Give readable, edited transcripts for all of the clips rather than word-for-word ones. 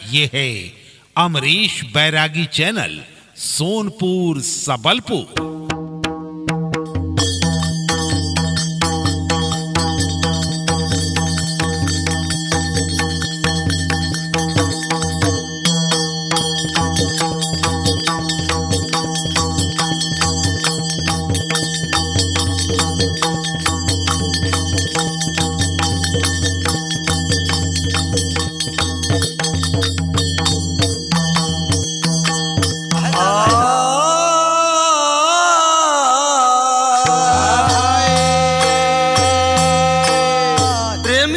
ये है अमरीश बैरागी चैनल, सोनपुर सबलपुर।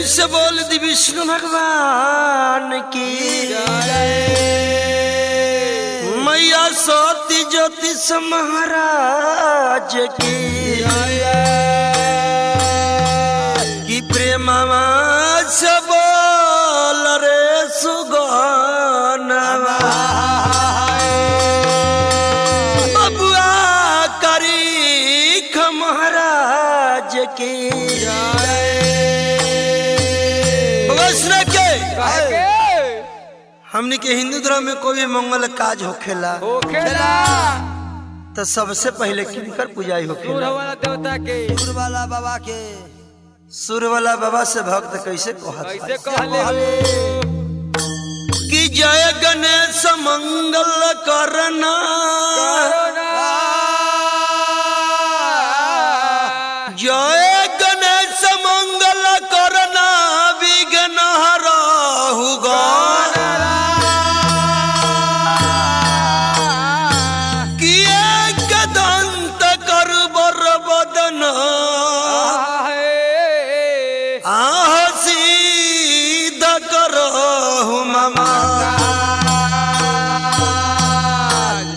से बोल दी विष्णु भगवान की मैया सती ज्योतिष महाराज की प्रेम से बोल रे सुगोनवा बबुआ करीख महाराज की हमने के हिंदू धर्म में कोई भी मंगल काज होखेला तो सबसे पहले किनकर पूजाई होखेला? देवता के सुरवाला बाबा के। सुरवाला बाबा से भक्त कैसे कहले कि जय गणेश मंगल करना जय गणेश मंगल करना विघ्न हरहु गण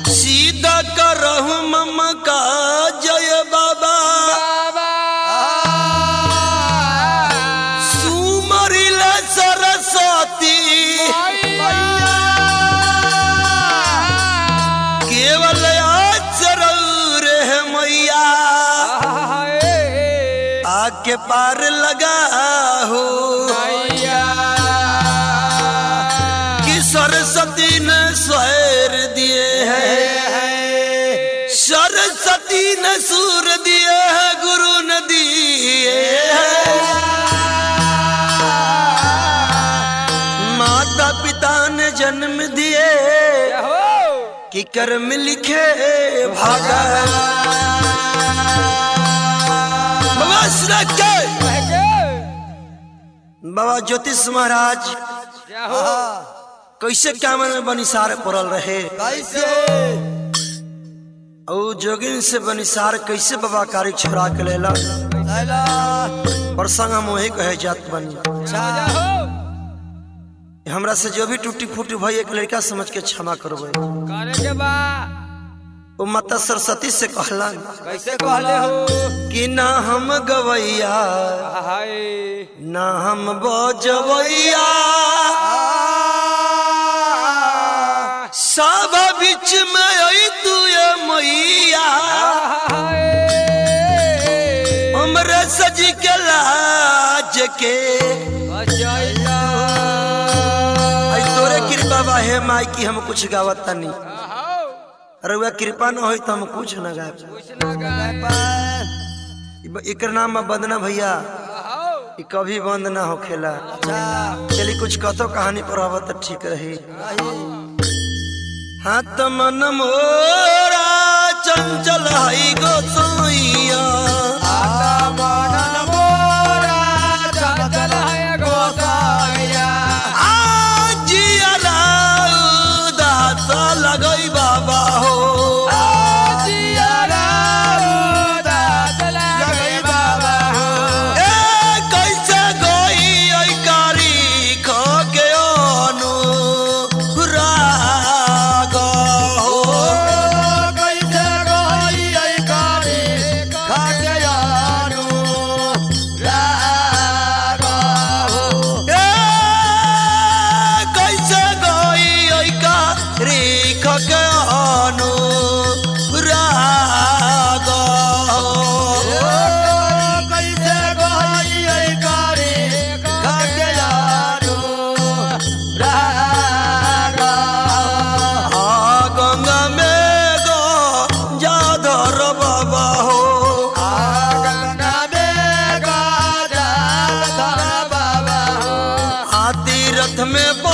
सीधा करहु मम का जय बाबा सुमरिल सरस्वती केवल आचर रे मैया आके पार लगा हो सरस्वती ने स्वर दिए हैं, सरस्वती ने सूर दिए हैं, गुरु ने दिए हैं, माता पिता ने जन्म दिए कि कर्म लिखे भागा बाबा ज्योतिष महाराज कैसे कामन में बनिसार पड़ल रहे कैसे और जोगिन से बनिसार कैसे बाबा कारी छोड़ा के लेला प्रसंग मोहे कहे जात बनी हमरा से जो भी टूटी फूटी भाई एक लड़का समझ के क्षमा करबे वो माता सरस्वती से कहला कैसे कहले हो कि ना हम गवैया ना हम बजवैया सब बीच में आई तू मैया हमरे सजी के लाज के तोरे कृपा बा हे माई की हम कुछ गावत नहीं अरे कृपा न हो तो हम कुछ न गाए। एकर नाम वंदना भैया कभी बंद ना होखेला। चली कुछ कथो कहानी पर आवा तो ठीक रही। हाथ मन मोरा चंचल है गोसाइया लगई बाबा हो कैसे गई कारी खो के अनुराग हो कैसे गई कारी खो के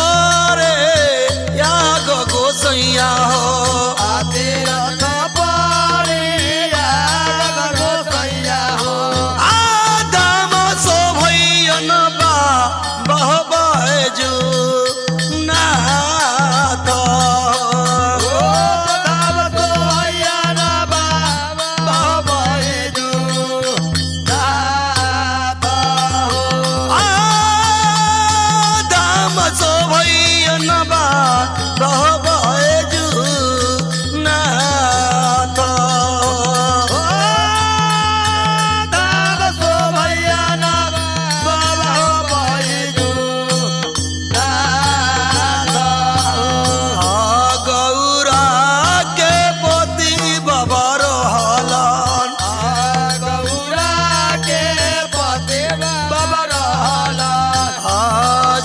पारे या गो गोसैया हो तीरथ पारे या गोसैया हो आदम सो भैया न बा बहबैजू नाथ आदम सो भैया न बा बहबैजू नाथ गौरा के पति बाबा रहलन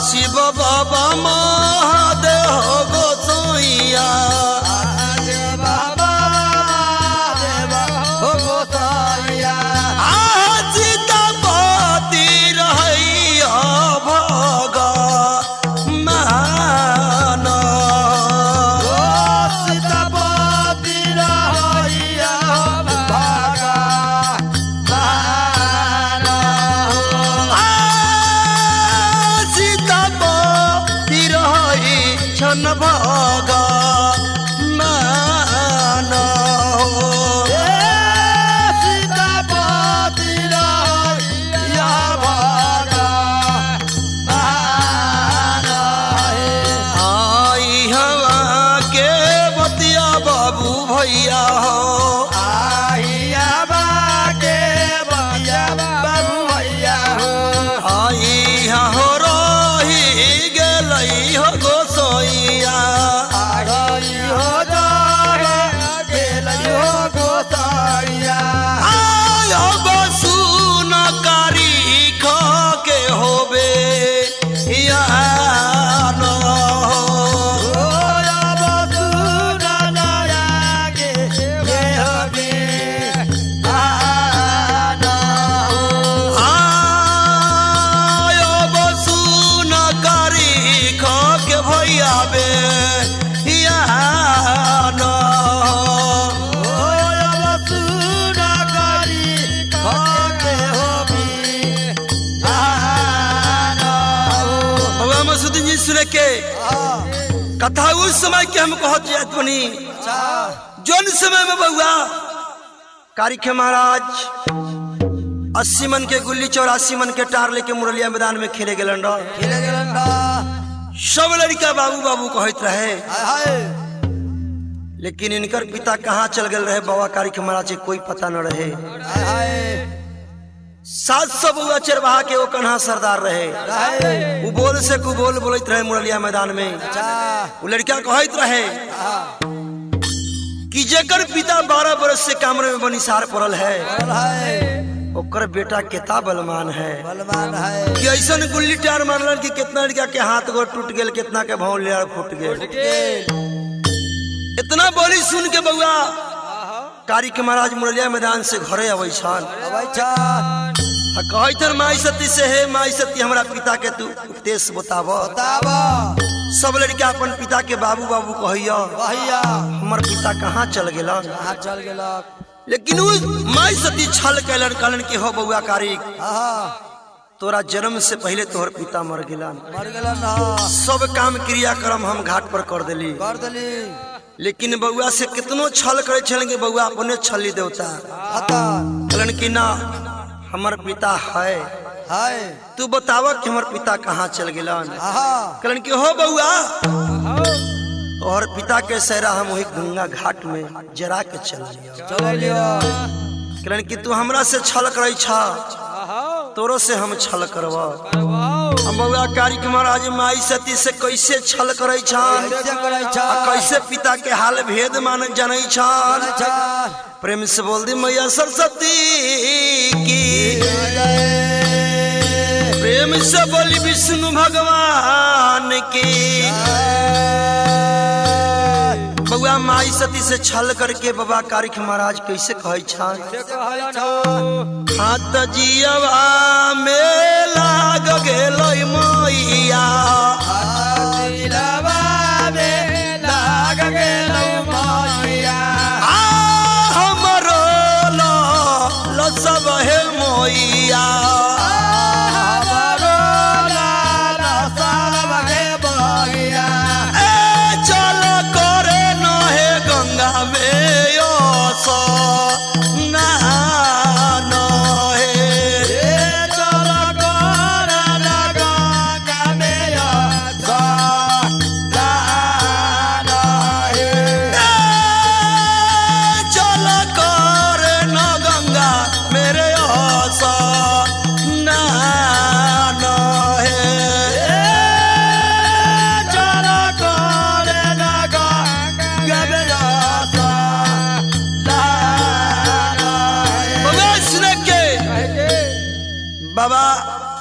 शिव बाबा महादेव गोसैया सीतापति रहैया भगवान सीतापति रहै छन भगवान आई हवा के बतिया बाबू भैया हो आई हो रही गेलई हो गोसैया आयो बसु न कारी ख के होबे या न आयो बसु न कारी ख के भैया बे या न बाबा मसूदीन जी सुने के कथा उस समय के हम कहत जात बनी जोन समय में बउआ कारिखे महाराज 80 मन के गुल्ली 84 मन के टार लेके मुरलिया मैदान में खेले गेलन सब लड़का बाबू बाबू कहत रहे लेकिन इनकर पिता कहाँ चल गए रहे बाबा कारिखे महाराज के कोई पता न रहे 700 बउआ चरवाहा के वो कन्हा सरदार रहे वो बोल से कुबोल बोलत रहे मुरलिया मैदान में वो लड़का कहत रहे कि जेकर पिता 12 बरस से कामरे में बनिसार पड़ल है ओकर बेटा केता बलवान है कि ऐसा गुल्ली टार मारलन कि कितना लड़का के हाथ गोड़ टूट गेल कितना के भौं ले फूट गेल इतना बोली सुन के बउआ कारिखे महाराज मुरलिया मैदान से घरे अबै छन कहतर माई सती से हे माई सती हमरा पिता के तू उपदेश बताव सब लड़का अपन पिता के बाबू बाबू कहैया हमर पिता कहाँ चल गेला लेकिन उ माई सती छल कैलन कहलन कि हो बउआ कारिक तोरा जन्म से पहले तोहर पिता मर गेलन सब काम क्रियाक्रम हम घाट पर कर देली लेकिन बउआ से कितनो छल करे छलन कि बउआ अपने छली देवता कहलन कि ना हमर पिता है तू बताव कि हमर पिता कहाँ चल गेलन कहलन कि हो बउआ और पिता के सहरा हम वही गंगा घाट में जरा के चल कहलन कि तू हमरा से छल करे छा तोरो से हम छल करवा हम बउआ कारिखे महाराज माई सती से कैसे छल करे छन कैसे पिता के हाल भेद मान जाने छन प्रेम से बोल दी मैया सरस्वती की प्रेम से बोली विष्णु भगवान की बउआ माई सती से छल करके बाबा कारिखे महाराज कैसे कहे छन हाथ जियवा में लाग गेलै मैया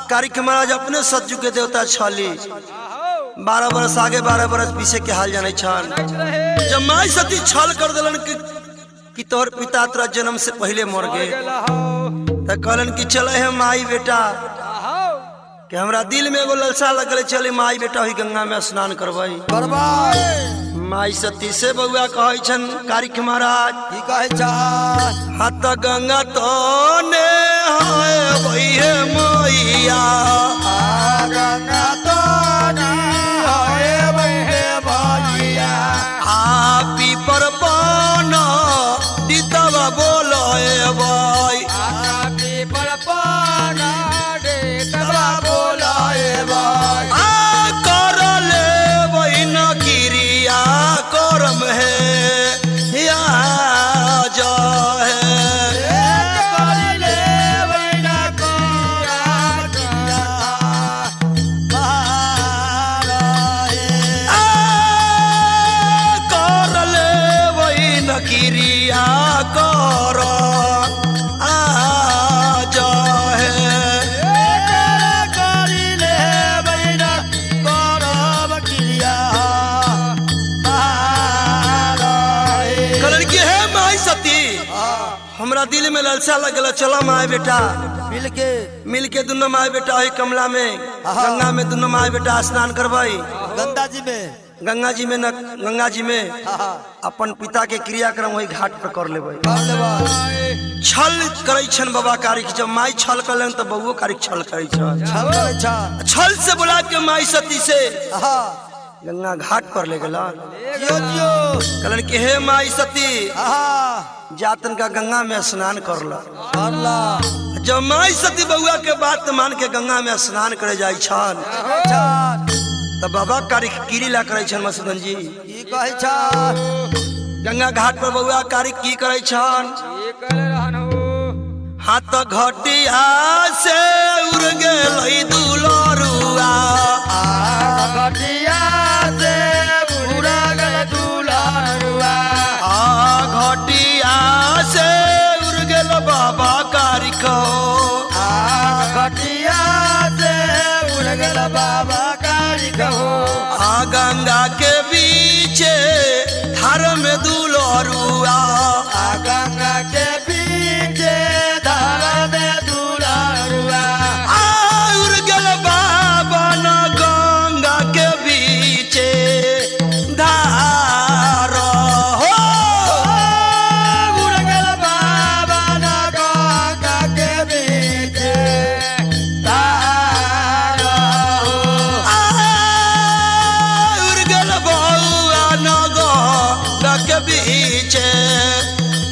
कारिक महाराज अपने सज्जू के देवता छली 12 बरस आगे 12 बरस पीछे के हाल जाने छन। जब माई सती छल कर दिलन कि तोहर पिता तोरा जन्म से पहले मर गए तो कहलन कि चले है माई बेटा कि हमरा दिल में एगो ललसा लगल चले माई बेटा ही गंगा में स्नान करवाई। माई सती से बउआ कहे छन कारिक महाराज की कहे छन हाथ गंगा तो ने हाय भइए मैया गंगा तो ने हाय भइया आ पीपर पाना दीतवा बोलाए भाई पीपर पाना देतवा बोलाए भाई आ कर ले बहिन क्रिया करम है या जा है कर ले बिना किया कर ले बहिन क्रिया कर आ जा है कलन की है माई सती हमरा दिल में ललसा लगल चला माई बेटा मिल के दोनों माई बेटा है कमला में गंगा में दोनों माई बेटा स्नान करवाई। गंगा जी में अपन पिता के क्रियाक्रम वही घाट पर कर लेबै। छल करे छन बाबा कारिक जब माई छल करलन तो बउओ कारिक छल करे छन। छल से बुला के माई सती से गंगा घाट पर ले गलन कहलन कि हे माई सती जातन का गंगा में स्नान करला। जब माई सती बउआ के बात मान के गंगा में स्नान करे जाय छन तब बाबा कारिक कीरी ला करे छन मसूदन जी गंगा घाट पर बउआ कारिक की करे छन हाथ घटिया से उड़ गेलै दुलरुआ घटिया से उड़ गेल बाबा कारिक बाबा कारिक आ गंगा के बीचे धार में दुलरुआ गंगा के पीछे धारा में दुलारुआ उड़ गेल बाबा न गंगा के बीचे धार हो उड़ गेल बाबा ना गंगा के पीछे धारा उड़ गेल बउआ न गंगा के बीचे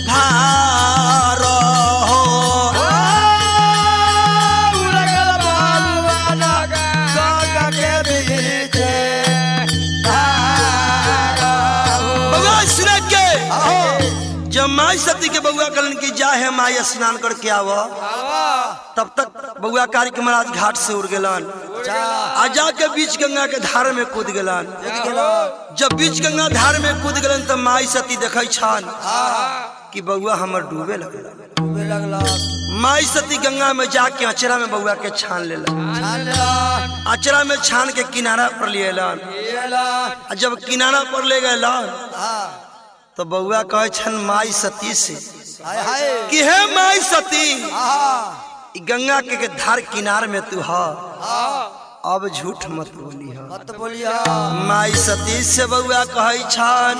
धार हो उड़ गेल बाबा ना गंगा के पीछे धारा बउआ सुन के जब माई सती के बउआ कहलन कि जा है माई स्नान करके आव तब तक बउआ कारिक महाराज घाट से उड़ गेलन आ जाके बीच गंगा के धार में कूद गेलन। जब बीच गंगा धार में कूद गेलन तब माई सती देखै छन कि बउआ हमर डूबे लगल। माई सती गंगा में जाके अचरा में बउआ के छान लेलन। अचरा में छान के किनारा पर ले एलन। जब किनारा पर ले गएलन तो बउआ कहे छन माई सती से कि हे माई सती इ गंगा के धार किनार में तू हा अब झूठ मत बोली माई सती से बउआ कहे छन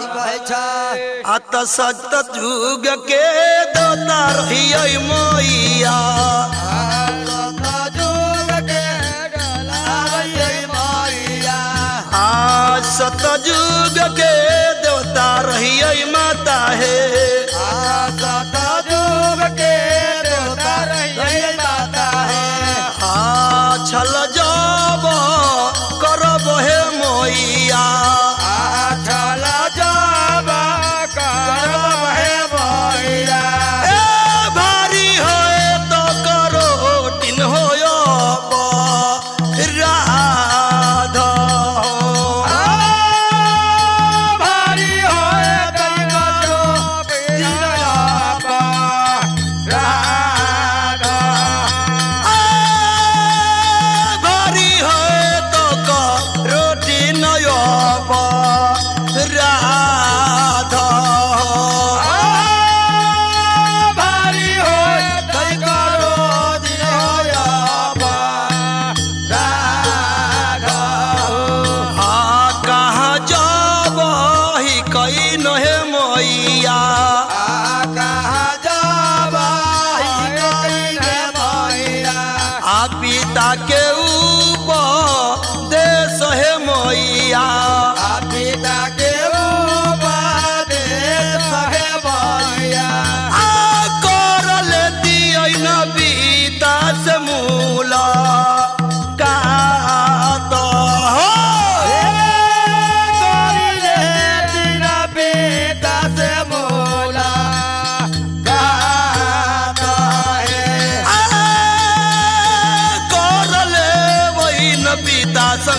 अत सत जुग के दोता रहियै मैया सतजुग के देवता रहियै माता हे छल जब करब हे मैया ए भारी होए तो करो टिन होय राधा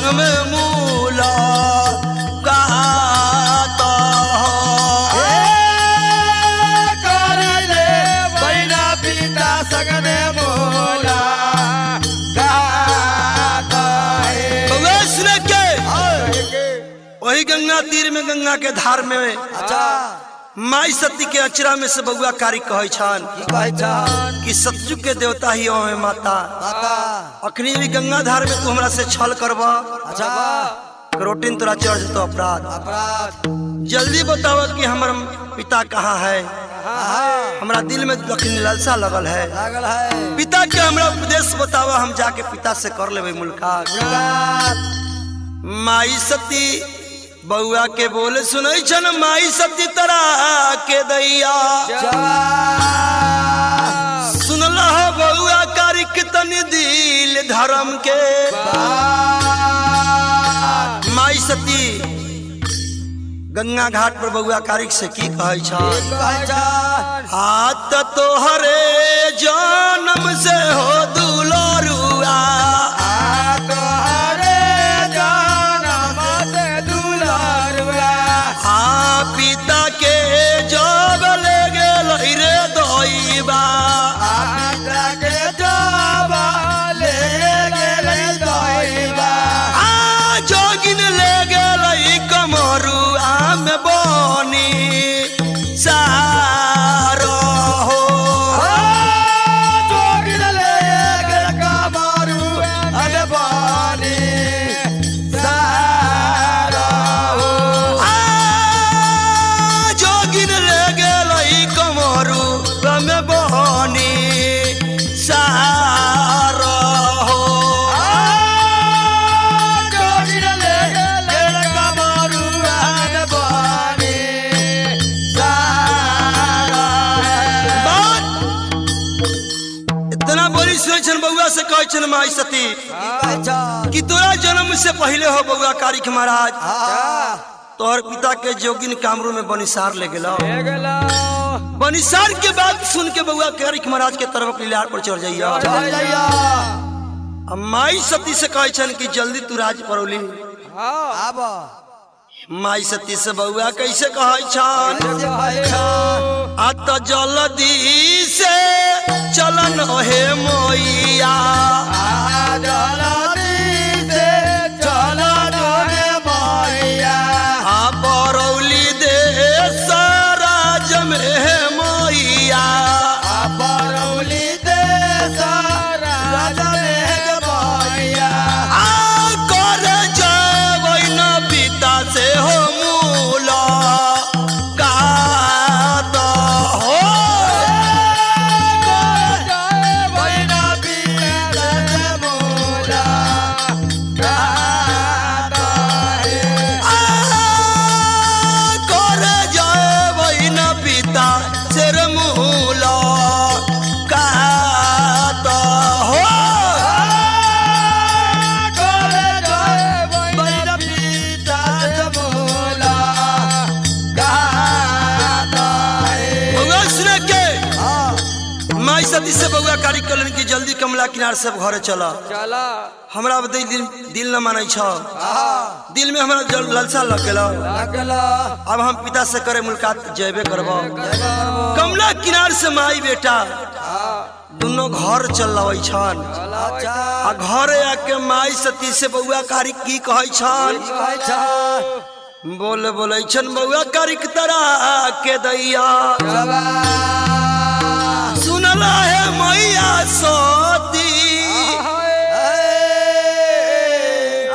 संग में मूला कहता करले बहिना पिता सगने मोला गाता है। बउआ सुने के वही गंगा तीर में गंगा के धार में अच्छा माई सती के अचरा में से बउआ कारी कहै छन की कहै छन कि सतयुग के देवता ही हो माता माता अखनी भी गंगा धार में तू हमरा से छल करबा अच्छा करोटिन तोरा चढ़ जतो अपराध अपराध जल्दी बताओ कि हमर पिता कहाँ है हाँ हमरा दिल में लखनी लालसा लगल है लागल है पिता के हमरा उपदेश बताओ हम जाके पिता से कर लेबे मुलाकात माई सती बउआ के बोले सुनै छन माई सती तरा के दैया सुनला हो बउआ कारी कितनी दिल धर्म के माई सती गंगा घाट पर बउआ कारी से की कहै छन हाथ तोहरे जन्म से हो दुलरुआ पिता के जब ले गेल रे दैबा जोगिन ले गेल कमरुआ में बनी सारो हो जोगिन ले गेल कमरुआ में बनी सारो हो इतना बोली सुनै छन बउआ से कहै छन माई सती कि तोरा जन्म से पहले हो बउआ कारिक महाराज तोहर पिता के जोगिन कामरू में बनिसार ले गेलो बनिसार के बात सुन के बउआ कारिक महाराज के तरफ लीलार पर चढ़ जाइया अब माई सती से कहै छन कि जल्दी तू राज परौली माई सती से बउआ कैसे कहै छन आत जल्दी से चलन हे मोइया बरौली दे राज में मोइया कर जबै न पिता से हो मूला गात हो कर जबै न पिता से मूला गात हो बउआ सुने के माई सती से बउआ कारी कलन की जल्दी कमला किनार से घरे चला हमरा दिल न मानै छ दिल में हमरा ललसा लग गेला अब हम पिता से करे मुलाकात जेबे करबो कमला किनार से माई बेटा दोनों घर चलबै छन आ घरे आके माई सती से बउआ कारी की कहै छन बोले बोले छन बउआ कारी की तरह के दैया सुनला है मैया सती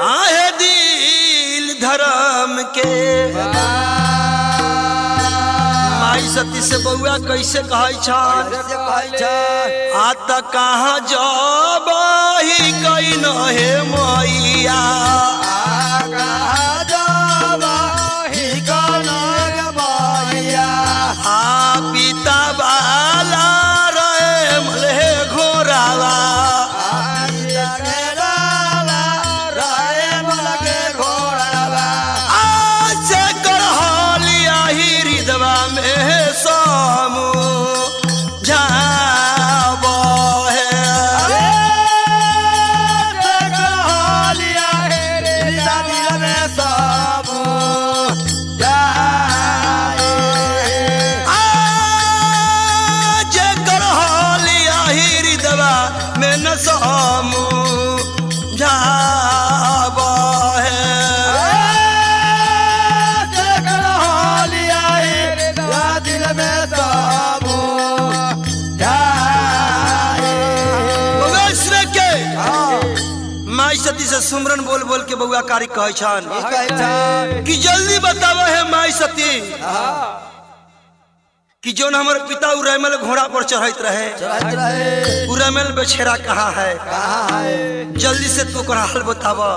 आहे दिल धर्म के माई सती से बउआ कैसे कहै छन आत कहाँ जबही कैन हे मैया पिता बाला रे मले घोरावा से करहलिया ही हृदवा में समू जाब है सुमरन बोल बोल के बउआ कारी कहे छन कहे छन कि जल्दी बतावा है माई सती कि जोन हमर पिता उरैमल घोड़ा पर चढ़त रहे उरैमल बेछेरा कहाँ है जल्दी से तू ओकर हाल बतावा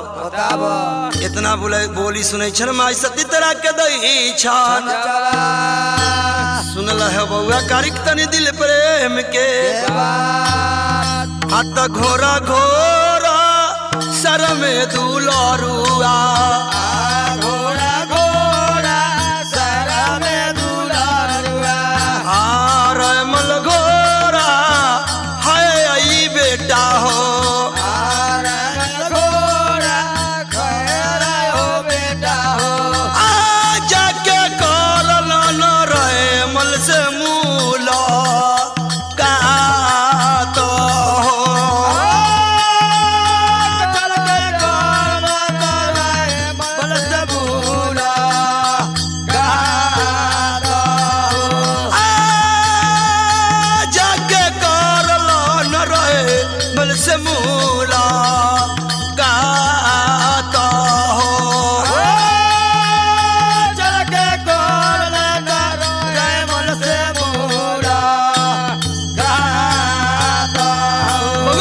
इतना बोली सुनै छन माई सती तेरा के दई छन सुनल है बउआ कारिक तनी दिल प्रेम के हाथ घोरा घोरा सर में दुलरुआ से मूला गाता हो चल के गोल मन से मूला गाता हो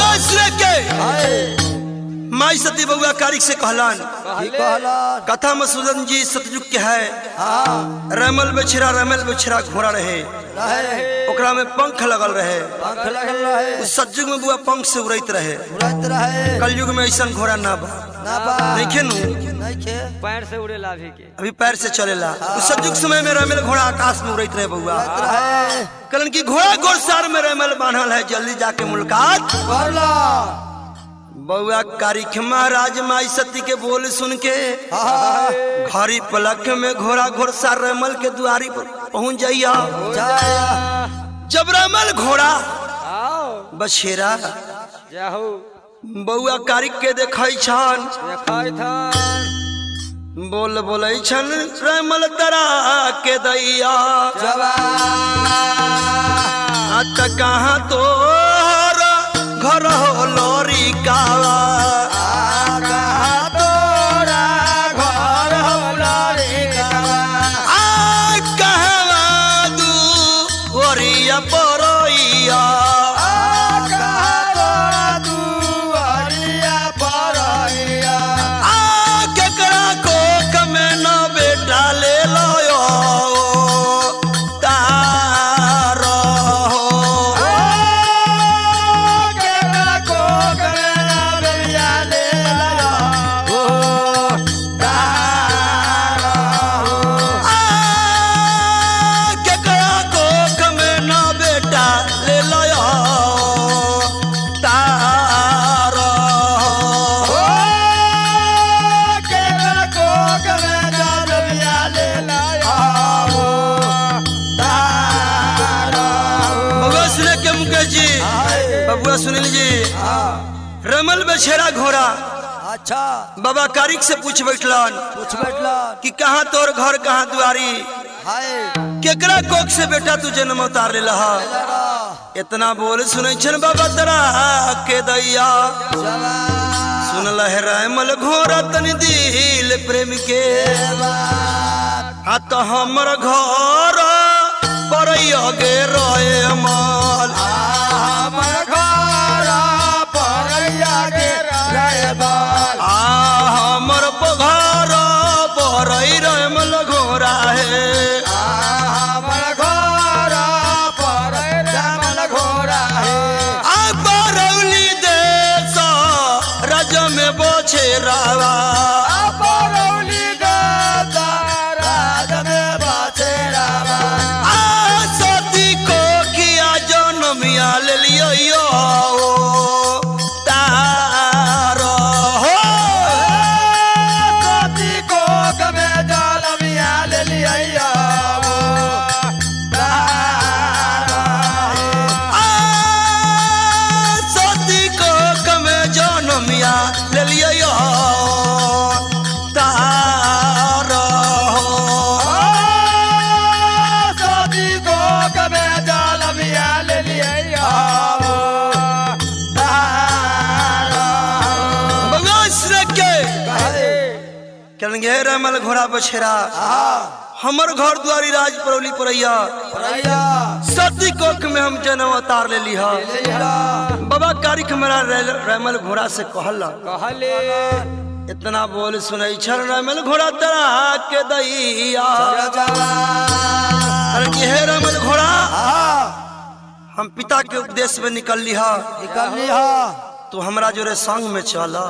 माई सती बउआ कारिक से कहलन कथा मसूदन जी सतयुग के है रमल बेछरा घोड़ा रहे ओकरा में पंख लगल रहे उस सतयुग में बुआ पंख से उड़त रहे कलयुग में ऐसा घोड़ा ना बा देखे नु पैर से उड़ेला अभी पैर से चलेला उस सतयुग समय में रमल घोड़ा आकाश में उड़त रहे बउआ कलन की घोड़ा गोरसार में रमल बांधल है जल्दी जाके मुलाकात बउआ कारिक महाराज माई सती के बोल सुन के घड़ी पलक में घोड़ा घोड़सार रमल के दुआरी पर पहुंच जाइया जब रमल घोड़ा बछेरा बउआ कारिक के देखै छन बोल छन रमल तरा के दैया त कहाँ तो घर हो लोरी कावा परोइया केकरा को कमे न बेटा ले लो तारो बबुआ सुनिल जी रमल बेछेरा घोड़ा अच्छा बाबा कारिक से पूछ बैठलन कि कहाँ तोर घर कहाँ दुआरी केकरा कोख से बेटा तू जन्म उतार ले लहा इतना बोल सुनै छन बाबा तरा के दैया सुन लहे रमल घोड़ा तनि दिल प्रेम के हाथ हमर घर पर गे रोए माल हमर पघार पर रमल घोड़ा है बरौली देश राज में बछेरावा सती को किया जनमिया ले लियो को कमे जाल मिया ले लिया रमल घोड़ा बछेरा हमर घर द्वारी राज परौली परैया सती कोख में हम जन्म अवतार ले लिहा बाबा कारिक हमारा रमल घोड़ा से कहला इतना बोल सुनई छन रमल घोड़ा तरा के दैया अरे कि हे रमल घोड़ा हम पिता के उपदेश में निकल लिहा तो हमरा जोरे संग में चला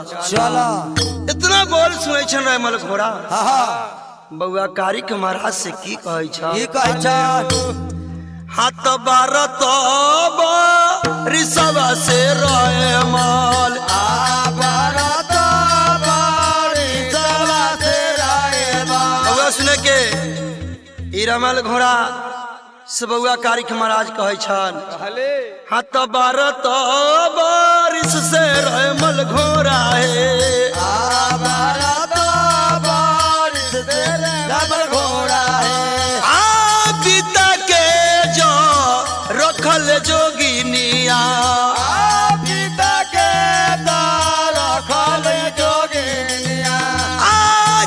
इतना बोल सुनई छन रमल घोड़ा बउआ कारिक महाराज से की कहै छ हाथ बार तब ऋषवा से रमल बउआ सुने के ई रमल घोड़ा से बउआ कारिक महाराज कहै छन हाथ बार तब ऋष से रमल घोड़ा है रखल जोगिनिया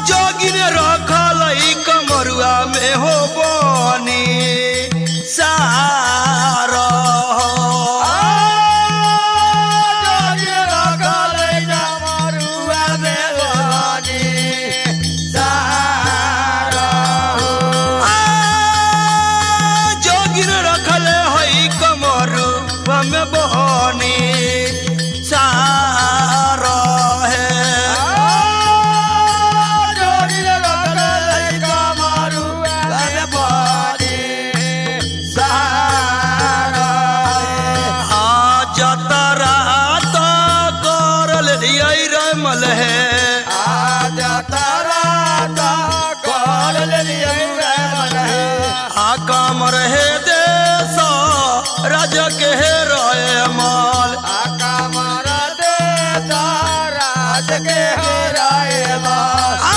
जोगिन रखल कमरुआ में हो बनी सारा में बहनी सारा है जतरा तो करल रमल है कमर है देश राज के है रमल राज के है रमल